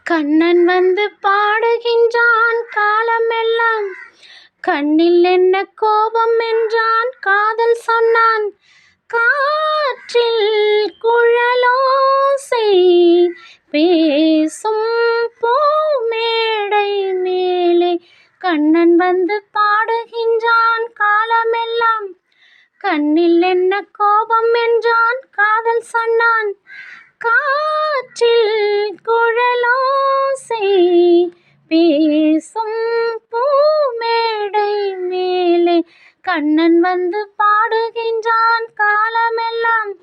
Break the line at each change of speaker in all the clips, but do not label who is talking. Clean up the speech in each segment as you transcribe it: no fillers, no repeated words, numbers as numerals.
கண்ணன் வந்து பாடுகின்றான் காலமெல்லாம், கண்ணில் என்ன கோபம் என்றான், காதல் சொன்னான். காற்றில் குழலோசை பேசும் பூமேடை மேலே, கண்ணன் வந்து பாடுகின்றான் காலமெல்லாம், கண்ணில் என்ன கோபம் என்றான், காதல் சொன்னான். காற்றில் குழலோசை பேசும் பூமேடை மேலே, கண்ணன் வந்து பாடுகின்றான் காலமெல்லாம்,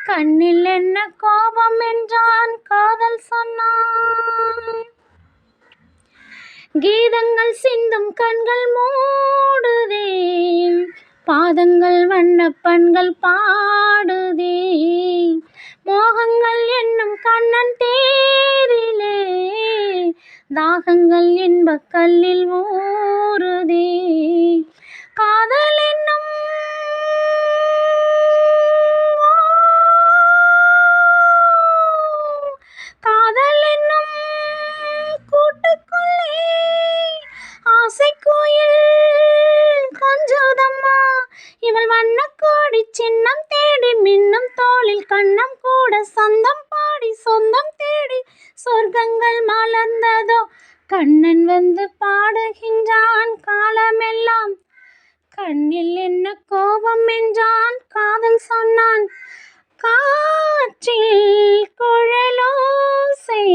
கண்ணில் என்ன கோபம் என்றான், காதல் சொன்னான். கீதங்கள் சிந்தும் கண்கள் மூடுதே, பாதங்கள் வண்ணப்பண்கள் பாடுதே, மோகங்கள் என்னும் கண்ணன் தேரிலே, தாகங்கள் இன்பக் கல்லில் ஊறுதே. காதல் என்னும் காதல் என்னும் கூட்டுக்குள்ளே ஆசை கோயில் கொஞ்சுதம்மா, இவள் வண்ணக்கோடி சின்னம் தேடி மின்னும் தோளில் கண்ணம் கூட சொந்தம் பாடி சொந்தம் தேடி சொர்க்கங்கள் மலர்ந்ததோ. கண்ணன் வந்து பாடுகின்றான் காலமெல்லாம், கண்ணில் என்ன கோபம் என்றான், காதல் சொன்னான். காற்றில் குழலோசை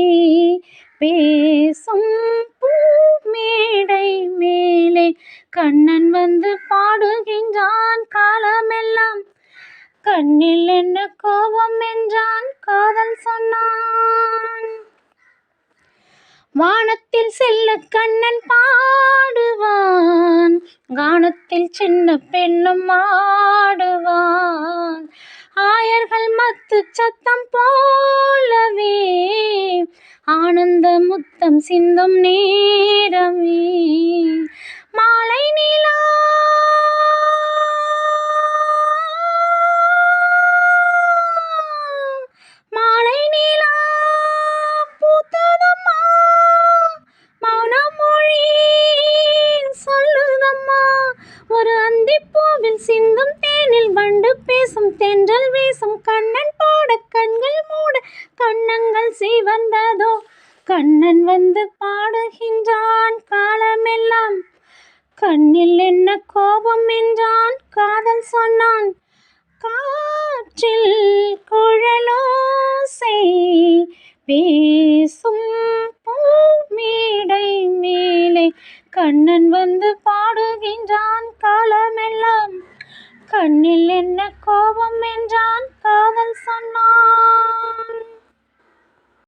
பேசும் பூமேடை மேலே, கண்ணன் வந்து பாடுகின்றான் காலமெல்லாம், கண்ணில் என்ன கோபம் என்றான், காதல் சொன்னான். வானத்தில் செல்ல கண்ணன் பாடுவான், கானத்தில் சின்ன பெண்ணும் ஆடுவான், ஆயர்கள் மத்து சத்தம் போலவே ஆனந்த முத்தம் சிந்தும் நேரமே. மாலை நிலா மாலை நிலா பூத்ததம்மா, மௌனம் மொழி சொல்லுதம்மா, ஒரு அந்திப்பூவில் சிந்தும் தேனில் வண்டு பேசும் தென்றல் வீசும், கண்ணன் பாட கண்கள் மூட கண்ணங்கள் சிவந்ததோ. கண்ணன் வந்து பாடுகின்றான் காலமெல்லாம், கண்ணில் என்ன கோபம் என்றான், காதல் சொன்னான். காற்றில் குழலோசை பேசும் பூமேடை மேலே, கண்ணன் வந்து பாடுகின்றான் காலமெல்லாம், கண்ணில் என்ன கோபம் என்றான்.